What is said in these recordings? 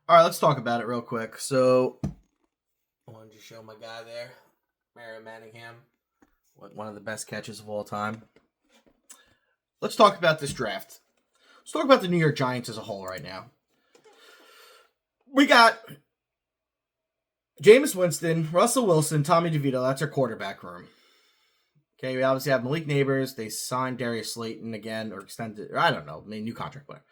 All right, let's talk about it real quick. So, I wanted to show my guy there, Mario Manningham, one of the best catches of all time. Let's talk about this draft. Let's talk about the New York Giants as a whole right now. We got Jameis Winston, Russell Wilson, Tommy DeVito. That's our quarterback room. Okay, we obviously have Malik Neighbors. They signed Darius Slayton again or extended. Or I don't know, new contract player.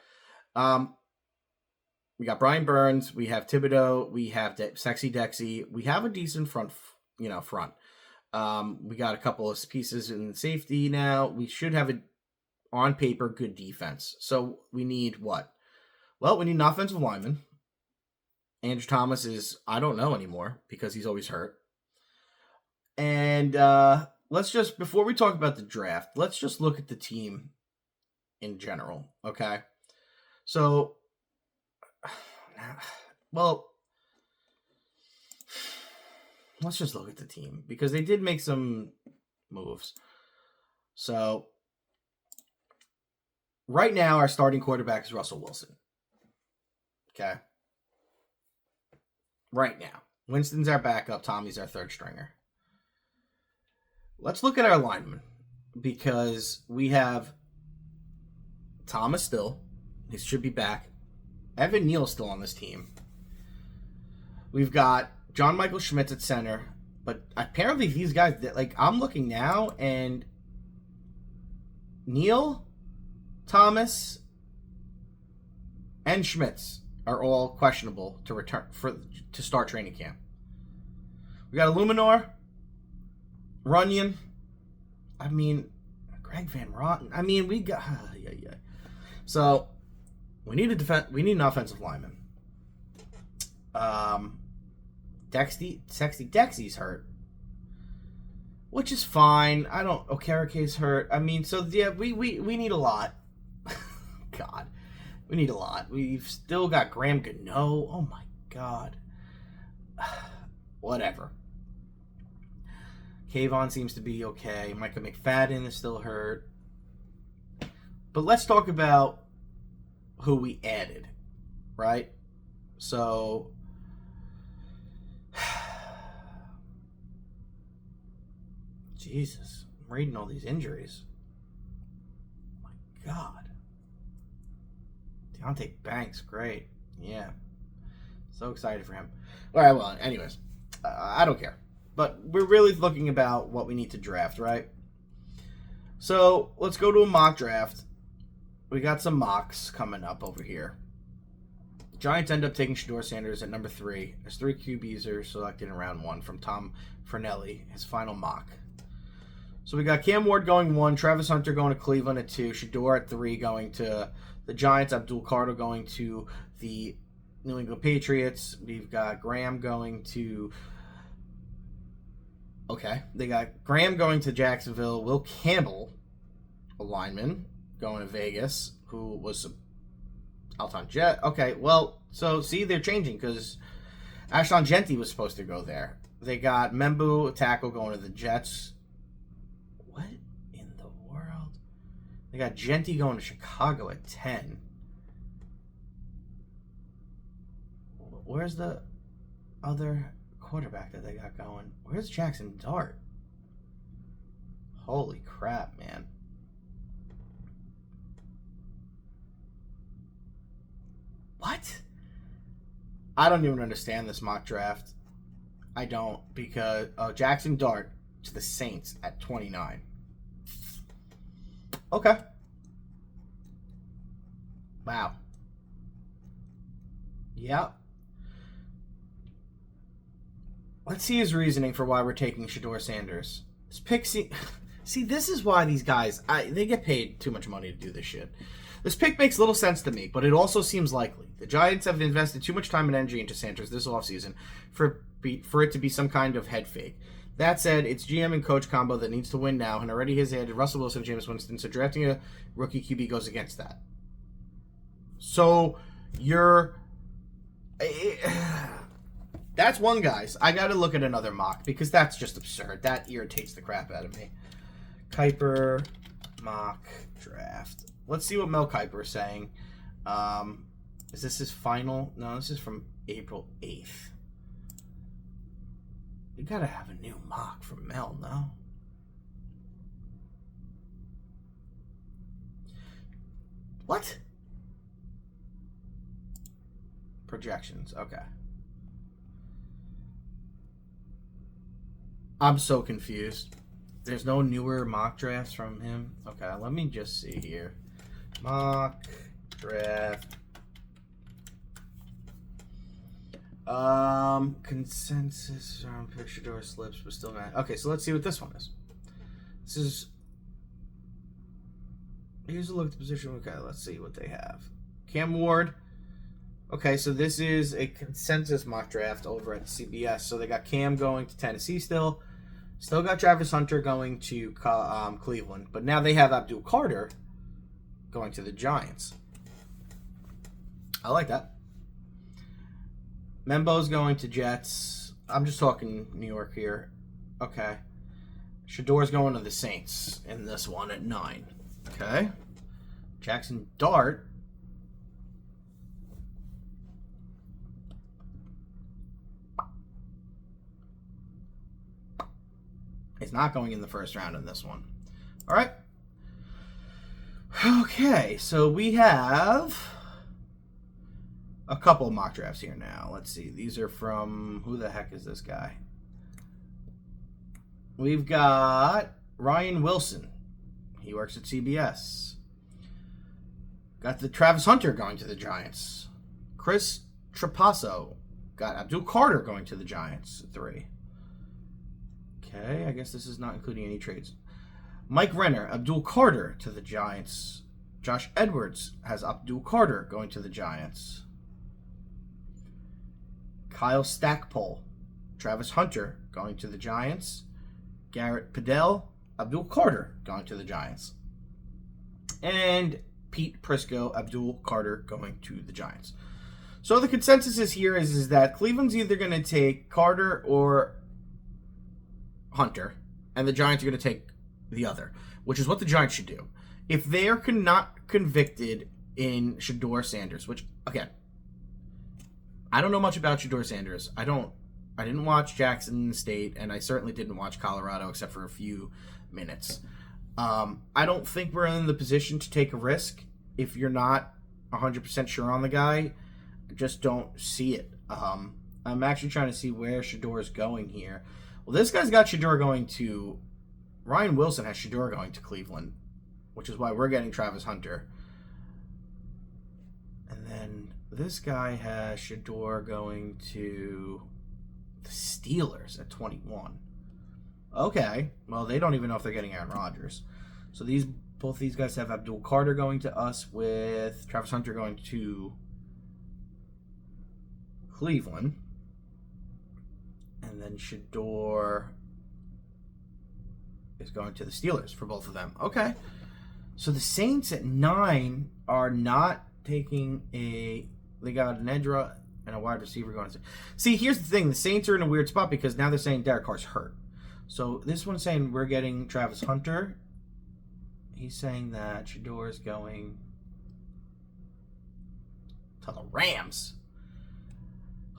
We got Brian Burns. We have Thibodeau. We have Sexy Dexy. We have a decent front. We got a couple of pieces in safety now. We should have on paper good defense. So we need what? Well, we need an offensive lineman. Andrew Thomas is, I don't know anymore because he's always hurt. And let's just, before we talk about the draft, let's just look at the team in general, okay? So, well, let's just look at the team because they did make some moves. So, right now, our starting quarterback is Russell Wilson. Okay? Right now. Winston's our backup. Tommy's our third stringer. Let's look at our linemen because we have Thomas still. He should be back. Evan Neal's still on this team. We've got John Michael Schmitz at center. But apparently these guys, like, I'm looking now and Neal, Thomas, and Schmitz are all questionable to return to start training camp. We got Illuminor, Runyon. Greg Van Roten. We got So we need a We need an offensive lineman. Dexy's hurt, which is fine. Okerike's hurt. We need a lot. God. We need a lot. We've still got Graham Gano. Oh, my God. Whatever. Kayvon seems to be okay. Micah McFadden is still hurt. But let's talk about who we added, right? So, Jesus. I'm reading all these injuries. Oh, my God. Deontay Banks, great. Yeah. So excited for him. All right, well, anyways. I don't care. But we're really looking about what we need to draft, right? So, let's go to a mock draft. We got some mocks coming up over here. Giants end up taking Shedeur Sanders at number 3. As 3 QBs are selected in round 1 from Tom Fernelli, his final mock. So we got Cam Ward going 1, Travis Hunter going to Cleveland at 2, Shedeur at 3 going to the Giants, Abdul Carter going to the New England Patriots. We've got Graham going to... Okay. They got Graham going to Jacksonville. Will Campbell, a lineman, going to Vegas, who was Alton Jet. Okay, well, so see, they're changing because Ashton Genty was supposed to go there. They got Membu, a tackle, going to the Jets. What in the world? They got Genty going to Chicago at 10. Where's the other quarterback that they got going? Where's Jackson Dart? Holy crap, man. What? I don't even understand this mock draft. I don't, because Jackson Dart to the Saints at 29. Okay. Wow. Yeah. Let's see his reasoning for why we're taking Shedeur Sanders. This pick, see, this is why these guys, they get paid too much money to do this shit. This pick makes little sense to me, but it also seems likely. The Giants have invested too much time and energy into Sanders this offseason for it to be some kind of head fake. That said, it's GM and coach combo that needs to win now, and already has added Russell Wilson and Jameis Winston, so drafting a rookie QB goes against that. So, that's one, guys. I got to look at another mock because that's just absurd. That irritates the crap out of me. Kiper mock draft. Let's see what Mel Kiper is saying. Is this his final? No, this is from April 8th. You gotta have a new mock from Mel, no? What? Projections, okay. I'm so confused. There's no newer mock drafts from him. Okay, let me just see here. Mock draft. Consensus on picture door slips, but still not. Okay, so let's see what this one is. This is. Here's a look at the position. Okay, let's see what they have. Cam Ward. Okay, so this is a consensus mock draft over at CBS. So they got Cam going to Tennessee still. Still got Travis Hunter going to Cleveland. But now they have Abdul Carter going to the Giants. I like that. Membo's going to Jets. I'm just talking New York here. Okay. Shador's going to the Saints in this one at 9. Okay. Jackson Dart. Is not going in the first round in this one. All right. Okay, so we have a couple of mock drafts here now. Let's see. These are from, who the heck is this guy? We've got Ryan Wilson. He works at CBS. Got the Travis Hunter going to the Giants. Chris Trapasso. Got Abdul Carter going to the Giants at 3. Okay, I guess this is not including any trades. Mike Renner, Abdul Carter to the Giants. Josh Edwards has Abdul Carter going to the Giants. Kyle Stackpole, Travis Hunter going to the Giants. Garrett Padell, Abdul Carter going to the Giants. And Pete Prisco, Abdul Carter going to the Giants. So the consensus is here is that Cleveland's either going to take Carter or Hunter, and the Giants are going to take the other, which is what the Giants should do. If they are not convicted in Shedeur Sanders, which, again, I don't know much about Shedeur Sanders. I didn't watch Jackson State, and I certainly didn't watch Colorado except for a few minutes. I don't think we're in the position to take a risk if you're not 100% sure on the guy. I just don't see it. I'm actually trying to see where Shedeur is going here. Well, this guy's got Shedeur going to... Ryan Wilson has Shedeur going to Cleveland, which is why we're getting Travis Hunter. And then this guy has Shedeur going to the Steelers at 21. Okay. Well, they don't even know if they're getting Aaron Rodgers. So both these guys have Abdul Carter going to us with Travis Hunter going to Cleveland. And then Shedeur is going to the Steelers for both of them. Okay. So the Saints at 9 are not taking a... They got an edge and a wide receiver going to... See, here's the thing. The Saints are in a weird spot because now they're saying Derek Carr's hurt. So this one's saying we're getting Travis Hunter. He's saying that Shedeur is going to the Rams.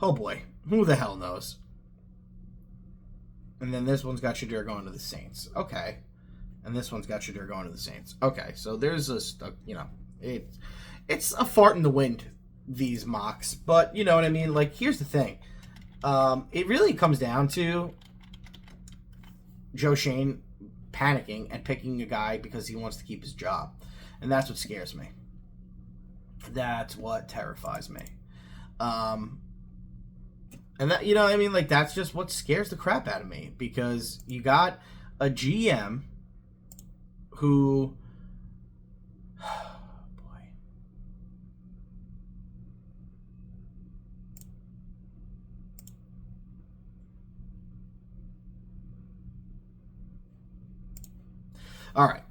Oh boy. Who the hell knows? And then this one's got Shedeur going to the Saints. Okay. And this one's got Shedeur going to the Saints. Okay, so there's it's a fart in the wind, these mocks. But, you know what I mean? Like, here's the thing. It really comes down to Joe Schoen panicking and picking a guy because he wants to keep his job. And that's what scares me. That's what terrifies me. And that, you know what I mean? Like, that's just what scares the crap out of me. Because you got a GM who... Oh, boy. All right.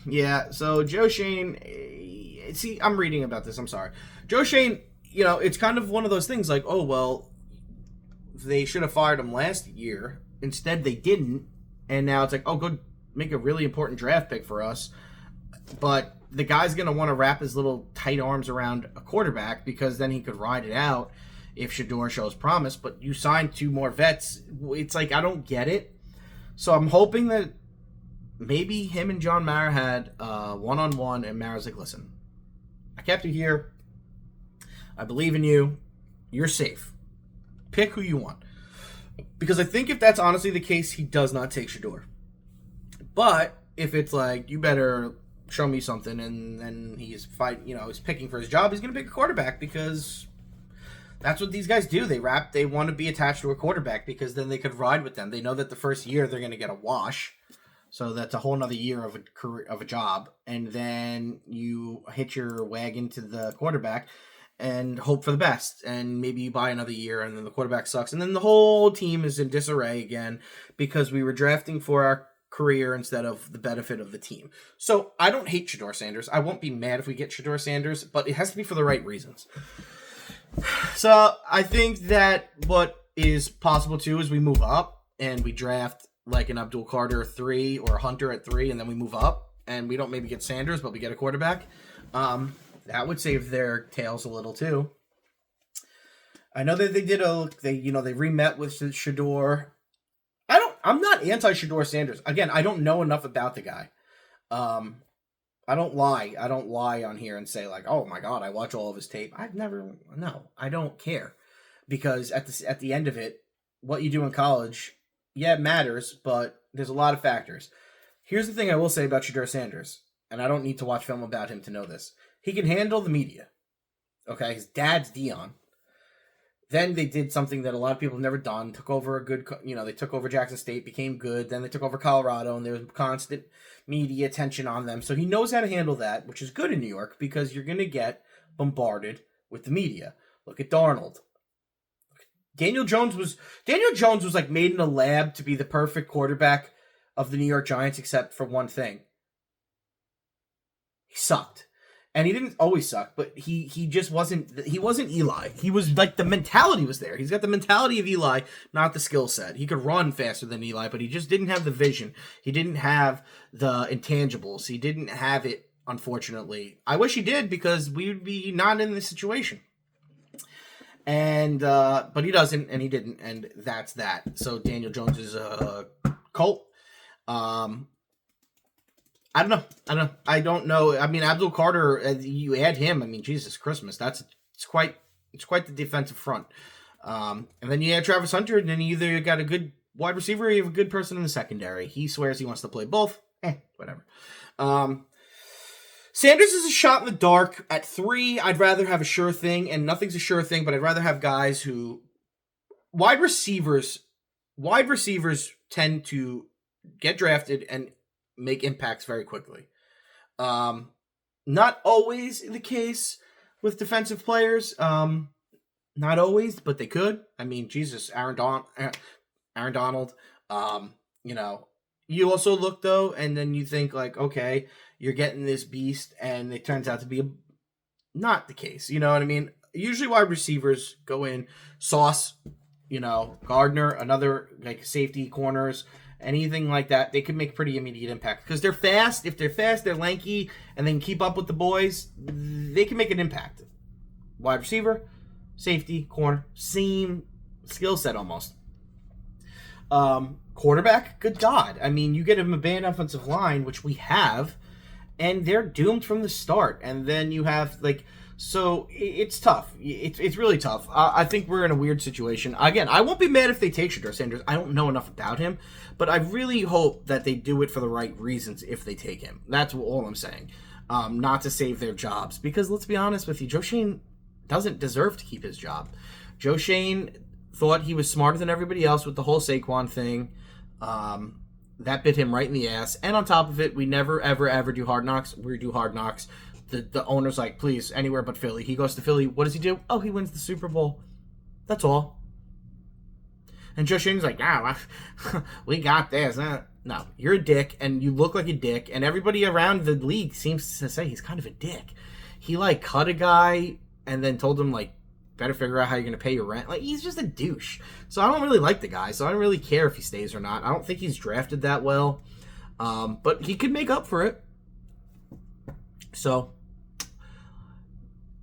Yeah, so Joe Schoen... See, I'm reading about this. I'm sorry. Joe Schoen... You know, it's kind of one of those things like, oh, well, they should have fired him last year. Instead, they didn't. And now it's like, oh, go make a really important draft pick for us. But the guy's going to want to wrap his little tight arms around a quarterback because then he could ride it out if Shedeur shows promise. But you signed 2 more vets. It's like, I don't get it. So I'm hoping that maybe him and John Mara had one-on-one, and Mara's like, listen, I kept you here. I believe in you. You're safe. Pick who you want. Because I think if that's honestly the case, he does not take Shedeur. But if it's like, you better show me something, and then he's he's picking for his job, he's going to pick a quarterback because that's what these guys do. They want to be attached to a quarterback because then they could ride with them. They know that the first year they're going to get a wash. So that's a whole nother year of a career, of a job. And then you hitch your wagon to the quarterback and hope for the best. And maybe you buy another year and then the quarterback sucks. And then the whole team is in disarray again because we were drafting for our career instead of the benefit of the team. So I don't hate Shedeur Sanders. I won't be mad if we get Shedeur Sanders, but it has to be for the right reasons. So I think that what is possible too is we move up and we draft like an Abdul Carter 3 or a Hunter at 3, and then we move up and we don't maybe get Sanders, but we get a quarterback. That would save their tails a little too. I know that they re-met with Shedeur. I'm not anti-Shedeur Sanders. Again, I don't know enough about the guy. I don't lie on here and say like, oh my God, I watch all of his tape. I don't care. Because at the end of it, what you do in college, yeah, it matters, but there's a lot of factors. Here's the thing I will say about Shedeur Sanders, and I don't need to watch film about him to know this. He can handle the media. Okay, his dad's Dion. Then they did something that a lot of people have never done. Took over they took over Jackson State, became good. Then they took over Colorado, and there was constant media attention on them. So he knows how to handle that, which is good in New York because you're going to get bombarded with the media. Look at Darnold. Daniel Jones was like made in a lab to be the perfect quarterback of the New York Giants, except for one thing. He sucked. And he didn't always suck, but he just wasn't Eli. He was like, the mentality was there. He's got the mentality of Eli, not the skill set. He could run faster than Eli, but he just didn't have the vision. He didn't have the intangibles. He didn't have it, unfortunately. I wish he did because we would be not in this situation. And but he doesn't, and he didn't, and that's that. So Daniel Jones is a cult. I don't know. I mean, Abdul Carter, you add him. I mean, Jesus Christmas. It's quite the defensive front. And then you add Travis Hunter, and then you either got a good wide receiver or you have a good person in the secondary. He swears he wants to play both. Whatever. Sanders is a shot in the dark. At 3, I'd rather have a sure thing, and nothing's a sure thing, but I'd rather have guys who... Wide receivers tend to get drafted and make impacts very quickly. Not always the case with defensive players. Not always, but they could. I mean, Jesus, Aaron Donald. You also look though, and then you think like, okay, you're getting this beast, and it turns out to be not the case. You know what I mean? Usually, wide receivers go in Sauce, Gardner, another like safety, corners. Anything like that, they can make pretty immediate impact because they're fast. If they're fast, they're lanky, and they can keep up with the boys. They can make an impact. Wide receiver, safety, corner, same skill set almost. Quarterback, good God. I mean, you get him a bad offensive line, which we have, and they're doomed from the start. And then you have so it's tough. It's really tough. I think we're in a weird situation. Again, I won't be mad if they take Shedeur Sanders. I don't know enough about him, but I really hope that they do it for the right reasons if they take him. That's all I'm saying. Not to save their jobs. Because let's be honest with you, Joe Schoen doesn't deserve to keep his job. Joe Schoen thought he was smarter than everybody else with the whole Saquon thing. That bit him right in the ass. And on top of it, we never, ever, ever do Hard Knocks. We do Hard Knocks. The owner's like, please, anywhere but Philly. He goes to Philly. What does he do? Oh, he wins the Super Bowl. That's all. And Joe Schoen's like, we got this. No, you're a dick, and you look like a dick, and everybody around the league seems to say he's kind of a dick. He, cut a guy and then told him, better figure out how you're going to pay your rent. He's just a douche. So I don't really like the guy, so I don't really care if he stays or not. I don't think he's drafted that well. But he could make up for it. So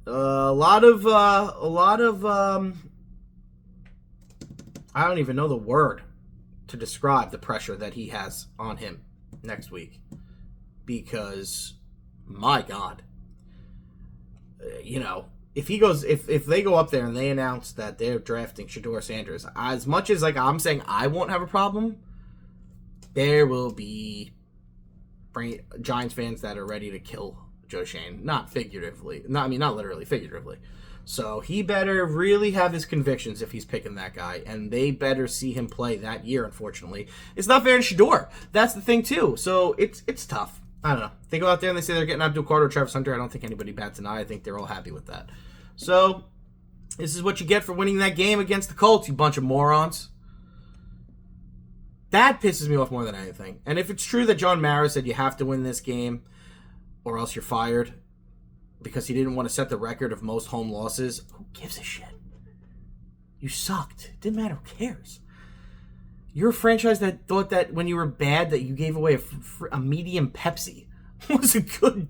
a lot of I don't even know the word to describe the pressure that he has on him next week, because my God, if they go up there and they announce that they're drafting Shedeur Sanders, as much as I'm saying I won't have a problem, there will be Giants fans that are ready to kill Joe Schoen, not literally, figuratively. So he better really have his convictions if he's picking that guy, and they better see him play that year, unfortunately. It's not fair to Shedeur. That's the thing, too. So it's tough. I don't know. They go out there and they say they're getting Abdul Carter or Travis Hunter. I don't think anybody bats an eye. I think they're all happy with that. So this is what you get for winning that game against the Colts, you bunch of morons. That pisses me off more than anything. And if it's true that John Mara said you have to win this game or else you're fired, because he didn't want to set the record of most home losses, who gives a shit? You sucked. It didn't matter. Who cares? You're a franchise that thought that when you were bad that you gave away a medium Pepsi was a good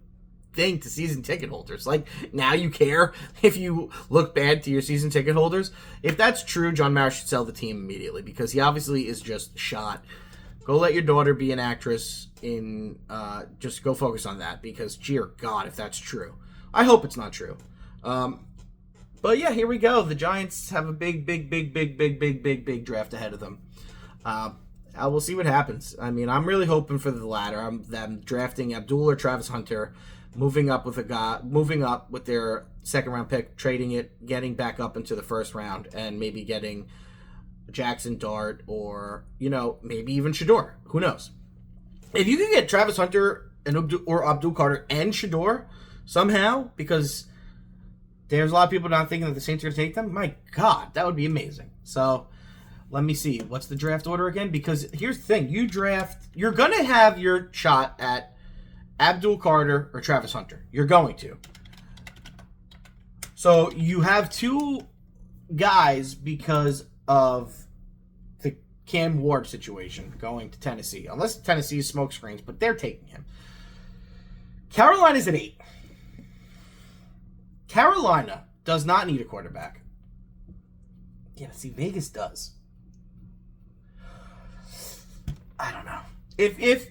thing to season ticket holders. Now you care if you look bad to your season ticket holders? If that's true, John Mara should sell the team immediately, because he obviously is just shot. Go let your daughter be an actress just go focus on that, because, dear God, if that's true. I hope it's not true. But yeah, here we go. The Giants have a big draft ahead of them. We'll see what happens. I mean, I'm really hoping for the latter. I'm drafting Abdul or Travis Hunter, moving up with their second round pick, trading it, getting back up into the first round, and maybe getting Jackson Dart or maybe even Shedeur. Who knows? If you can get Travis Hunter or Abdul Carter and Shedeur somehow, because there's a lot of people not thinking that the Saints are going to take them, my God, that would be amazing. So let me see. What's the draft order again? Because here's the thing. You're going to have your shot at Abdul Carter or Travis Hunter. You're going to. So you have two guys because of the Cam Ward situation going to Tennessee. Unless Tennessee is smoke screens, but they're taking him. Carolina's at 8. Carolina does not need a quarterback. Yeah, see, Vegas does. I don't know.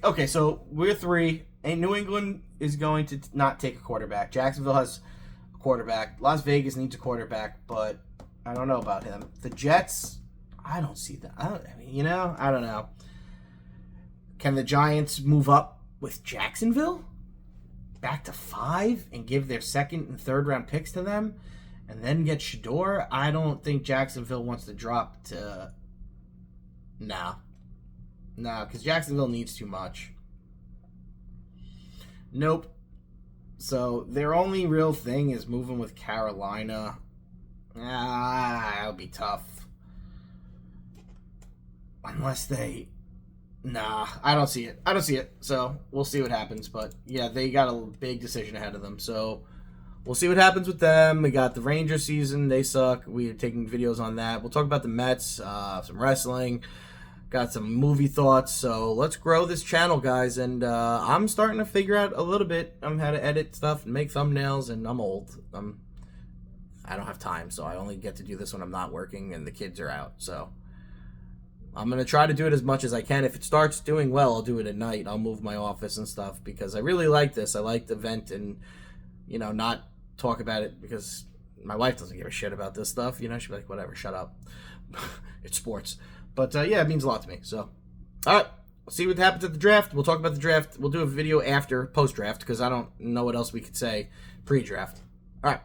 Okay, so we're 3, and New England is going to not take a quarterback. Jacksonville has a quarterback. Las Vegas needs a quarterback, but I don't know about him. The Jets, I don't see that. I don't know. Can the Giants move up with Jacksonville back to 5 and give their second and third round picks to them and then get Shedeur? I don't think Jacksonville wants to drop to... No, because Jacksonville needs too much. Nope. So their only real thing is moving with Carolina. That'll be tough. Unless they... Nah, I don't see it. So we'll see what happens. But yeah, they got a big decision ahead of them. So we'll see what happens with them. We got the Rangers season. They suck. We're taking videos on that. We'll talk about the Mets, some wrestling. Got some movie thoughts. So let's grow this channel, guys. And I'm starting to figure out a little bit on how to edit stuff and make thumbnails. And I'm old. I don't have time. So I only get to do this when I'm not working and the kids are out. So I'm going to try to do it as much as I can. If it starts doing well, I'll do it at night. I'll move my office and stuff because I really like this. I like the vent and, not talk about it because my wife doesn't give a shit about this stuff. She'll be like, whatever, shut up. It's sports. But, yeah, it means a lot to me. So, all right. We'll see what happens at the draft. We'll talk about the draft. We'll do a video after post-draft because I don't know what else we could say pre-draft. All right.